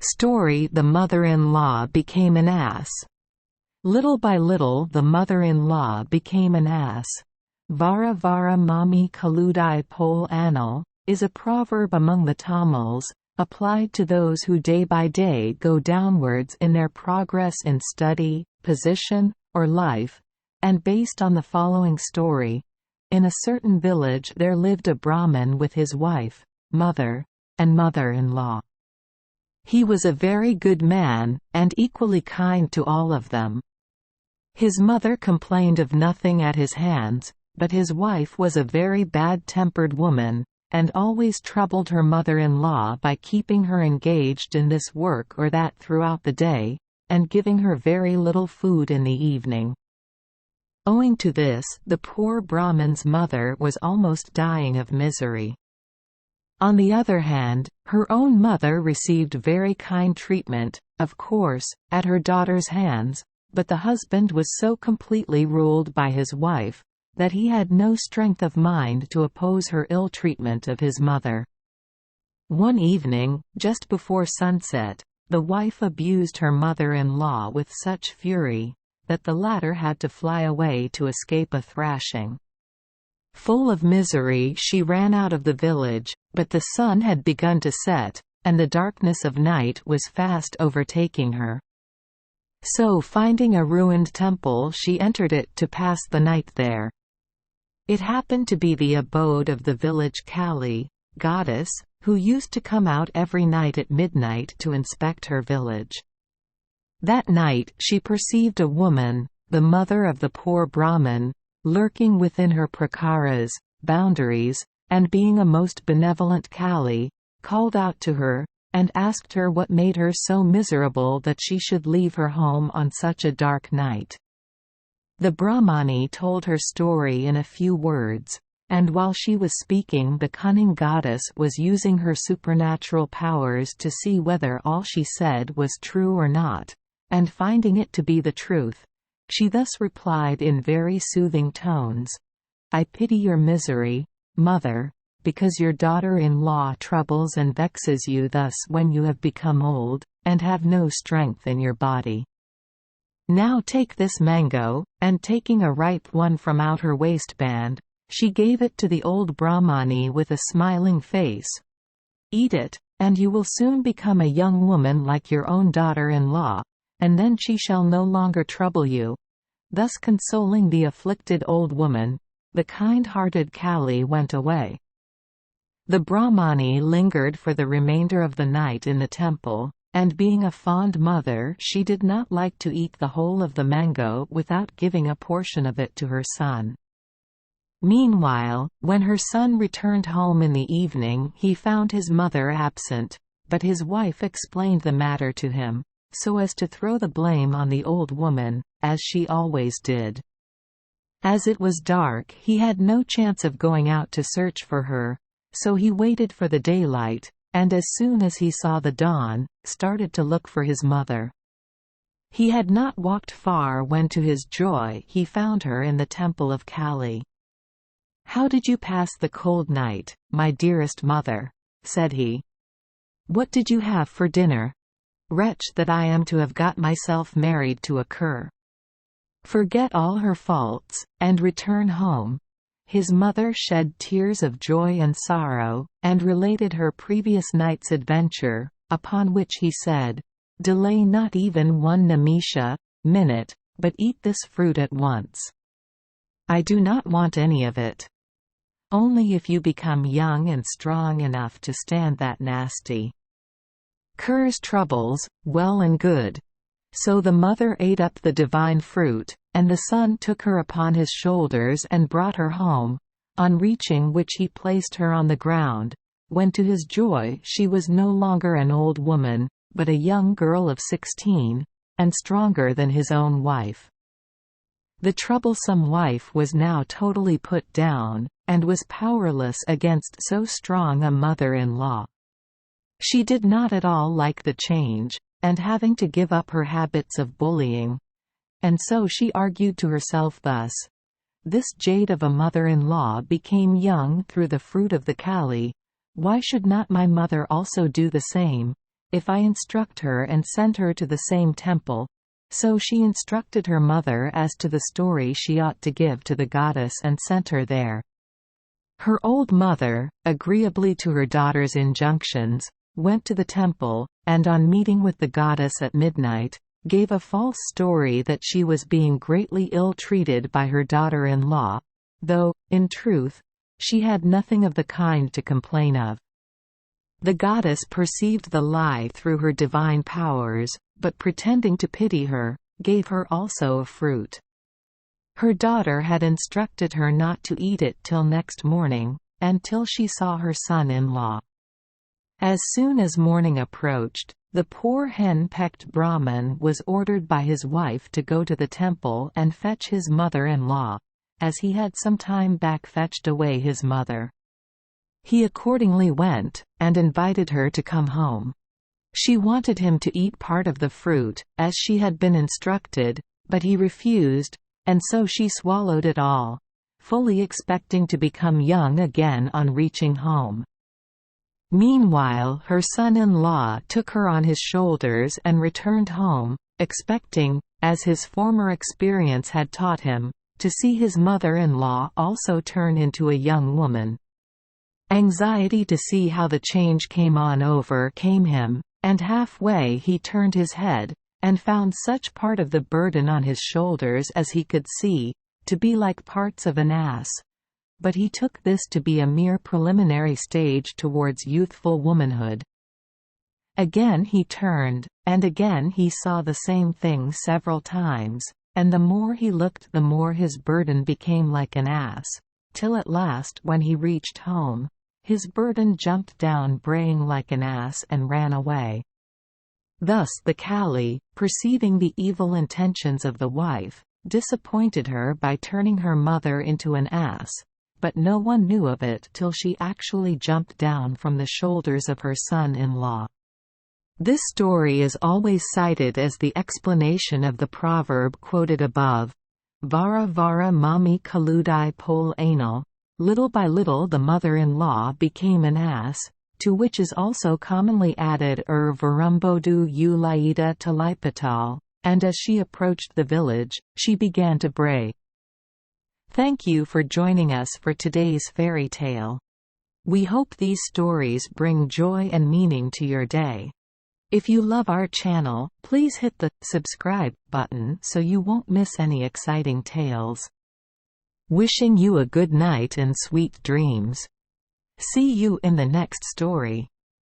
Story: The mother-in-law became an ass. Little by little the mother-in-law became an ass. Vara vara mami kaludai pol anil is a proverb among the Tamils, applied to those who day by day go downwards in their progress in study, position, or life, and based on the following story. In a certain village there lived a Brahmin with his wife, mother, and mother-in-law. He was a very good man, and equally kind to all of them. His mother complained of nothing at his hands, but his wife was a very bad-tempered woman, and always troubled her mother-in-law by keeping her engaged in this work or that throughout the day, and giving her very little food in the evening. Owing to this, the poor Brahmin's mother was almost dying of misery. On the other hand, her own mother received very kind treatment, of course, at her daughter's hands, but the husband was so completely ruled by his wife, that he had no strength of mind to oppose her ill treatment of his mother. One evening, just before sunset, the wife abused her mother-in-law with such fury, that the latter had to fly away to escape a thrashing. Full of misery she ran out of the village, but the sun had begun to set, and the darkness of night was fast overtaking her. So finding a ruined temple she entered it to pass the night there. It happened to be the abode of the village Kali, goddess, who used to come out every night at midnight to inspect her village. That night she perceived a woman, the mother of the poor Brahmin, lurking within her prakaras, boundaries, and being a most benevolent Kali, called out to her, and asked her what made her so miserable that she should leave her home on such a dark night. The Brahmani told her story in a few words, and while she was speaking the cunning goddess was using her supernatural powers to see whether all she said was true or not, and finding it to be the truth, she thus replied in very soothing tones, "I pity your misery, mother, because your daughter-in-law troubles and vexes you thus when you have become old, and have no strength in your body. Now take this mango," and taking a ripe one from out her waistband, she gave it to the old Brahmani with a smiling face. "Eat it, and you will soon become a young woman like your own daughter-in-law, and then she shall no longer trouble you." Thus consoling the afflicted old woman, the kind-hearted Kali went away. The Brahmani lingered for the remainder of the night in the temple, and being a fond mother she did not like to eat the whole of the mango without giving a portion of it to her son. Meanwhile, when her son returned home in the evening he found his mother absent, but his wife explained the matter to him, so as to throw the blame on the old woman, as she always did. As it was dark he had no chance of going out to search for her, so he waited for the daylight, and as soon as he saw the dawn, started to look for his mother. He had not walked far when to his joy he found her in the temple of Kali. "How did you pass the cold night, my dearest mother?" said he. "What did you have for dinner? Wretch that I am to have got myself married to a cur." Forget all her faults, and return home. His mother shed tears of joy and sorrow, and related her previous night's adventure, upon which he said, "Delay not even one nimisha minute, but eat this fruit at once. I do not want any of it. Only if you become young and strong enough to stand that nasty cur's troubles, well and good." So the mother ate up the divine fruit, and the son took her upon his shoulders and brought her home, on reaching which he placed her on the ground, when to his joy she was no longer an old woman, but a young girl of 16, and stronger than his own wife. The troublesome wife was now totally put down, and was powerless against so strong a mother-in-law. She did not at all like the change, and having to give up her habits of bullying, and so she argued to herself thus, "This jade of a mother-in-law became young through the fruit of the Kali, why should not my mother also do the same? if I instruct her and send her to the same temple." So she instructed her mother as to the story she ought to give to the goddess and sent her there. Her old mother, agreeably to her daughter's injunctions, went to the temple, and on meeting with the goddess at midnight, gave a false story that she was being greatly ill-treated by her daughter-in-law, though, in truth, she had nothing of the kind to complain of. The goddess perceived the lie through her divine powers, but pretending to pity her, gave her also a fruit. Her daughter had instructed her not to eat it till next morning, and till she saw her son-in-law. As soon as morning approached, the poor hen-pecked Brahman was ordered by his wife to go to the temple and fetch his mother-in-law, as he had some time back fetched away his mother. He accordingly went, and invited her to come home. She wanted him to eat part of the fruit, as she had been instructed, but he refused, and so she swallowed it all, fully expecting to become young again on reaching home. Meanwhile her son-in-law took her on his shoulders and returned home, expecting, as his former experience had taught him, to see his mother-in-law also turn into a young woman. Anxiety to see how the change came on overcame him, and halfway he turned his head, and found such part of the burden on his shoulders as he could see, to be like parts of an ass. But he took this to be a mere preliminary stage towards youthful womanhood. Again he turned, and again he saw the same thing several times, and the more he looked the more his burden became like an ass, till at last when he reached home, his burden jumped down braying like an ass and ran away. Thus the Kali, perceiving the evil intentions of the wife, disappointed her by turning her mother into an ass, but no one knew of it till she actually jumped down from the shoulders of her son-in-law. This story is always cited as the explanation of the proverb quoted above, "Vara vara mami kaludai pol anal," little by little the mother-in-law became an ass, to which is also commonly added varumbodu ulaida talipatal, and as she approached the village, she began to bray. Thank you for joining us for today's fairy tale. We hope these stories bring joy and meaning to your day. If you love our channel, please hit the subscribe button so you won't miss any exciting tales. Wishing you a good night and sweet dreams. See you in the next story.